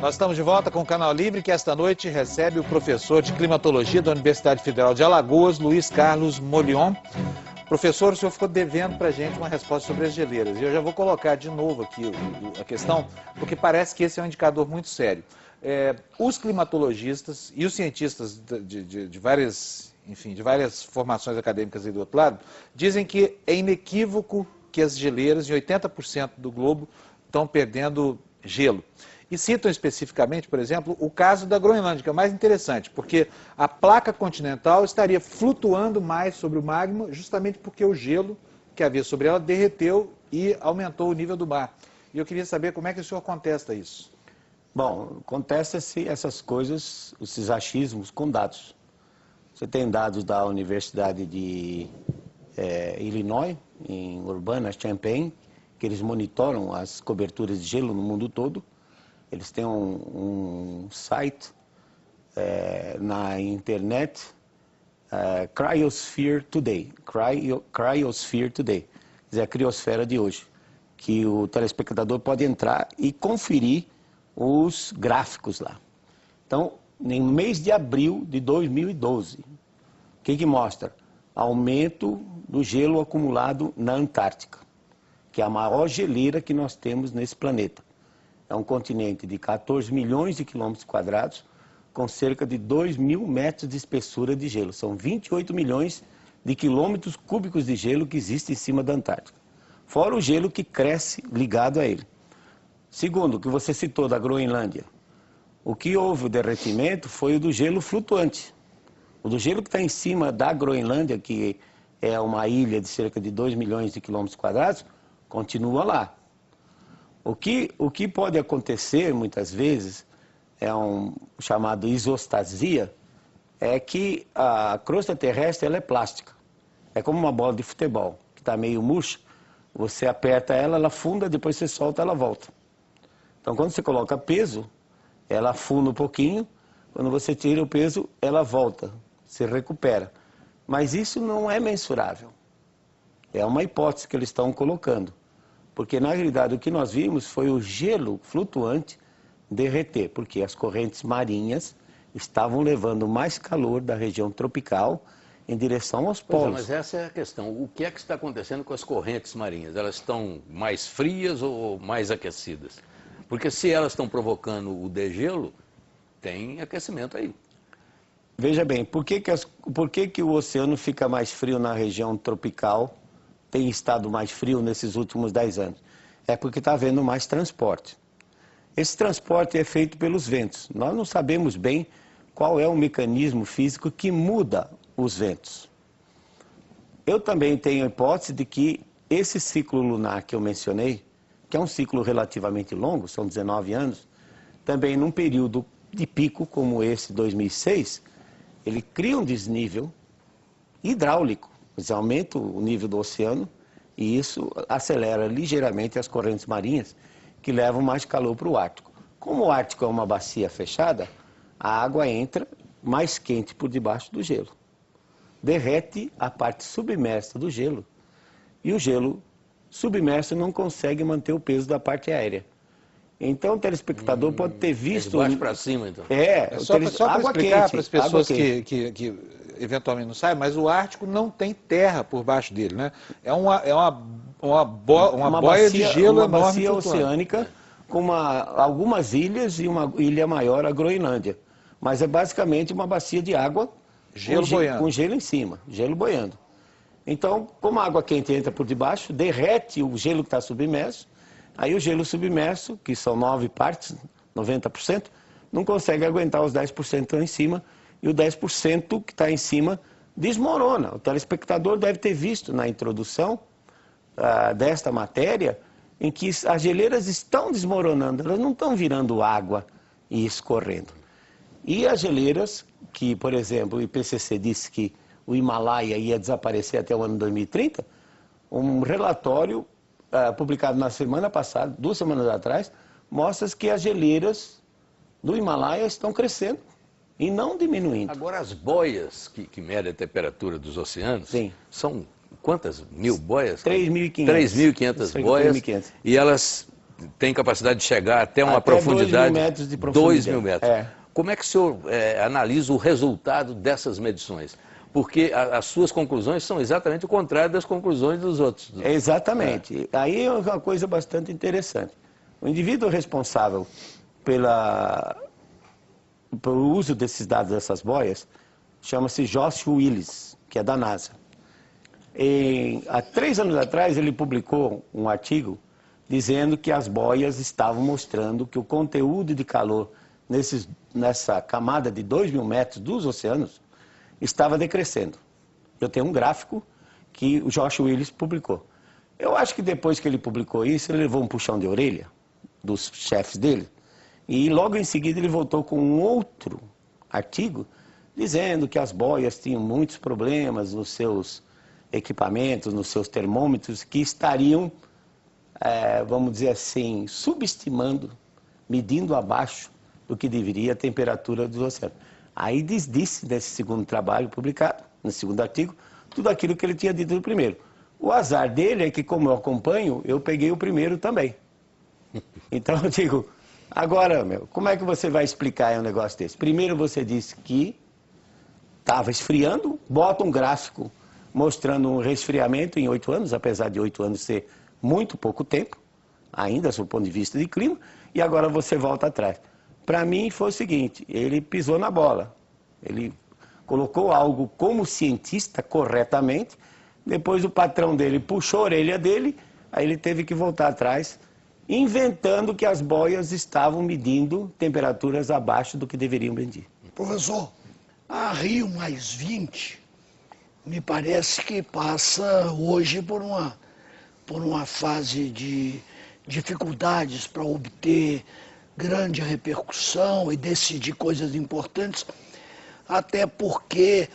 Nós estamos de volta com o Canal Livre, que esta noite recebe o professor de climatologia da Universidade Federal de Alagoas, Luiz Carlos Molion. Professor, o senhor ficou devendo para a gente uma resposta sobre as geleiras. E eu já vou colocar de novo aqui a questão, porque parece que esse é um indicador muito sério. Os climatologistas e os cientistas de várias, enfim, de várias formações acadêmicas aí do outro lado, dizem que é inequívoco que as geleiras, em 80% do globo, estão perdendo gelo. E citam especificamente, por exemplo, o caso da Groenlândia, que é o mais interessante, porque a placa continental estaria flutuando mais sobre o magma, justamente porque o gelo que havia sobre ela derreteu e aumentou o nível do mar. E eu queria saber como é que o senhor contesta isso. Bom, contesta-se essas coisas, esses achismos, com dados. Você tem dados da Universidade de Illinois, em Urbana-Champaign, que eles monitoram as coberturas de gelo no mundo todo. Eles têm um site na internet, Cryosphere Today, Cryosphere Today, quer dizer, a criosfera de hoje, que o telespectador pode entrar e conferir os gráficos lá. Então, no mês de abril de 2012, o que mostra? Aumento do gelo acumulado na Antártica, que é a maior geleira que nós temos nesse planeta. É um continente de 14 milhões de quilômetros quadrados, com cerca de 2.000 metros de espessura de gelo. São 28 milhões de quilômetros cúbicos de gelo que existe em cima da Antártica. Fora o gelo que cresce ligado a ele. Segundo, o que você citou da Groenlândia. O que houve o derretimento foi o do gelo flutuante. O do gelo que está em cima da Groenlândia, que é uma ilha de cerca de 2 milhões de quilômetros quadrados, continua lá. O que pode acontecer, muitas vezes, é um chamado isostasia, é que a crosta terrestre ela é plástica. É como uma bola de futebol, que está meio murcha. Você aperta ela, ela afunda, depois você solta, ela volta. Então, quando você coloca peso, ela afunda um pouquinho. Quando você tira o peso, ela volta, se recupera. Mas isso não é mensurável. É uma hipótese que eles estão colocando. Porque, na realidade, o que nós vimos foi o gelo flutuante derreter, porque as correntes marinhas estavam levando mais calor da região tropical em direção aos polos. Mas essa é a questão. O que é que está acontecendo com as correntes marinhas? Elas estão mais frias ou mais aquecidas? Porque se elas estão provocando o degelo, tem aquecimento aí. Veja bem, por que o oceano fica mais frio na região tropical? Tem estado mais frio nesses últimos 10 anos? É porque está havendo mais transporte. Esse transporte é feito pelos ventos. Nós não sabemos bem qual é o mecanismo físico que muda os ventos. Eu também tenho a hipótese de que esse ciclo lunar que eu mencionei, que é um ciclo relativamente longo, são 19 anos, também num período de pico como esse 2006, ele cria um desnível hidráulico. Eles aumentam o nível do oceano e isso acelera ligeiramente as correntes marinhas que levam mais calor para o Ártico. Como o Ártico é uma bacia fechada, a água entra mais quente por debaixo do gelo. Derrete a parte submersa do gelo e o gelo submerso não consegue manter o peso da parte aérea. Então o telespectador pode ter visto... De baixo para cima, então. Só para explicar para as pessoas que eventualmente não sabem, mas o Ártico não tem terra por baixo dele, né? É uma boia de gelo enorme. Uma bacia oceânica com algumas ilhas e uma ilha maior, a Groenlândia. Mas é basicamente uma bacia de água com gelo em cima, gelo boiando. Então, como a água quente entra por debaixo, derrete o gelo que está submerso, aí o gelo submerso, que são 9 partes, 90%, não consegue aguentar os 10% que estão em cima, e o 10% que está em cima desmorona. O telespectador deve ter visto na introdução desta matéria, em que as geleiras estão desmoronando, elas não estão virando água e escorrendo. E as geleiras, que, por exemplo, o IPCC disse que o Himalaia ia desaparecer até o ano 2030, um relatório publicado na semana passada, 2 semanas atrás, mostra que as geleiras do Himalaia estão crescendo e não diminuindo. Agora, as boias que medem a temperatura dos oceanos, sim, são quantas mil boias? 3.500. 3.500 boias. 3.500. E elas tem capacidade de chegar até uma até profundidade... 2.000 metros de profundidade. 2.000 metros. É. Como é que o senhor analisa o resultado dessas medições? Porque as suas conclusões são exatamente o contrário das conclusões dos outros. Exatamente. Aí é uma coisa bastante interessante. O indivíduo responsável pelo uso desses dados, dessas boias, chama-se Josh Willis, que é da NASA. Há 3 anos atrás, ele publicou um artigo dizendo que as boias estavam mostrando que o conteúdo de calor nessa camada de 2.000 metros dos oceanos estava decrescendo. Eu tenho um gráfico que o Josh Willis publicou. Eu acho que depois que ele publicou isso, ele levou um puxão de orelha dos chefes dele, e logo em seguida ele voltou com um outro artigo dizendo que as boias tinham muitos problemas nos seus equipamentos, nos seus termômetros, que estariam, vamos dizer assim, subestimando, medindo abaixo do que deveria a temperatura dos oceanos. Aí disse nesse segundo trabalho publicado, no segundo artigo, tudo aquilo que ele tinha dito no primeiro. O azar dele é que, como eu acompanho, eu peguei o primeiro também. Então eu digo, agora, como é que você vai explicar um negócio desse? Primeiro você disse que estava esfriando, bota um gráfico mostrando um resfriamento em 8 anos, apesar de 8 anos ser muito pouco tempo, ainda do ponto de vista de clima, e agora você volta atrás. Para mim foi o seguinte, ele pisou na bola, ele colocou algo como cientista corretamente, depois o patrão dele puxou a orelha dele, aí ele teve que voltar atrás, inventando que as boias estavam medindo temperaturas abaixo do que deveriam medir. Professor, a Rio+20 me parece que passa hoje por uma fase de dificuldades para obter grande repercussão e decidir coisas importantes, até porque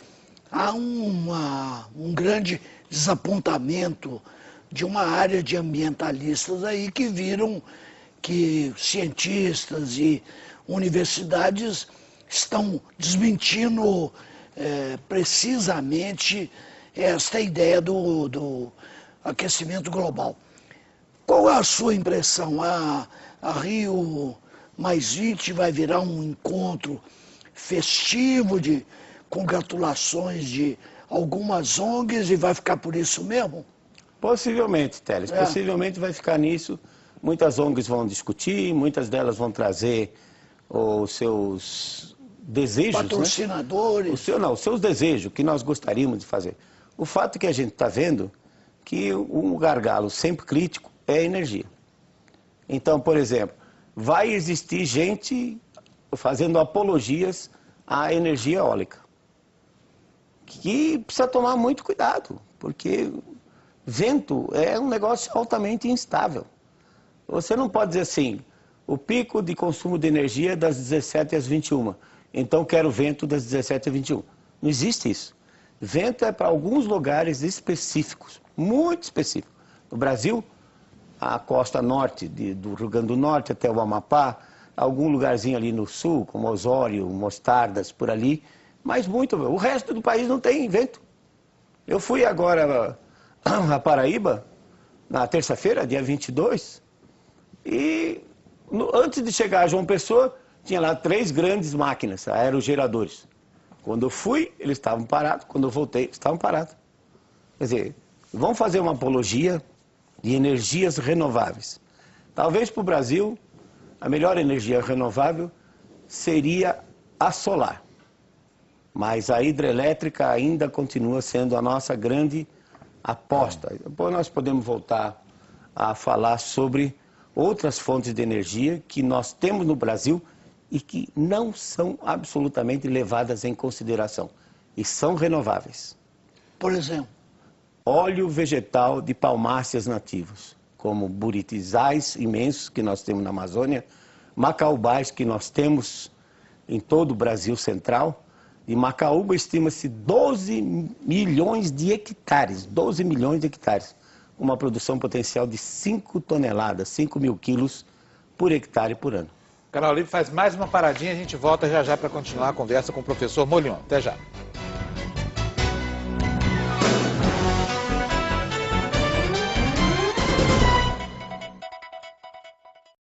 há um grande desapontamento de uma área de ambientalistas aí que viram que cientistas e universidades estão desmentindo precisamente esta ideia do aquecimento global. Qual é a sua impressão? A Rio+20 vai virar um encontro festivo de congratulações de algumas ONGs e vai ficar por isso mesmo? Possivelmente, Teles, possivelmente vai ficar nisso. Muitas ONGs vão discutir, muitas delas vão trazer os seus desejos, patrocinadores. Né? Os seus desejos, que nós gostaríamos de fazer. O fato é que a gente está vendo que um gargalo sempre crítico é a energia. Então, por exemplo, vai existir gente fazendo apologias à energia eólica, que precisa tomar muito cuidado, porque vento é um negócio altamente instável. Você não pode dizer assim, o pico de consumo de energia é das 17 às 21, então quero vento das 17 às 21. Não existe isso. Vento é para alguns lugares específicos, muito específicos. No Brasil, a costa norte, do Rio Grande do Norte até o Amapá, algum lugarzinho ali no sul, como Osório, Mostardas, por ali, mas muito. O resto do país não tem vento. Eu fui agora a Paraíba, na terça-feira, dia 22, e antes de chegar a João Pessoa, tinha lá 3 grandes máquinas, aerogeradores. Quando eu fui, eles estavam parados, quando eu voltei, eles estavam parados. Quer dizer, vamos fazer uma apologia de energias renováveis. Talvez para o Brasil, a melhor energia renovável seria a solar. Mas a hidrelétrica ainda continua sendo a nossa grande aposta. Depois nós podemos voltar a falar sobre outras fontes de energia que nós temos no Brasil e que não são absolutamente levadas em consideração. E são renováveis. Por exemplo? Óleo vegetal de palmáceas nativos, como buritizais imensos que nós temos na Amazônia, macaubás que nós temos em todo o Brasil central. De Macaúba estima-se 12 milhões de hectares, 12 milhões de hectares, uma produção potencial de 5 toneladas, 5 mil quilos por hectare por ano. Canal Livre faz mais uma paradinha, a gente volta já já para continuar a conversa com o professor Molion. Até já.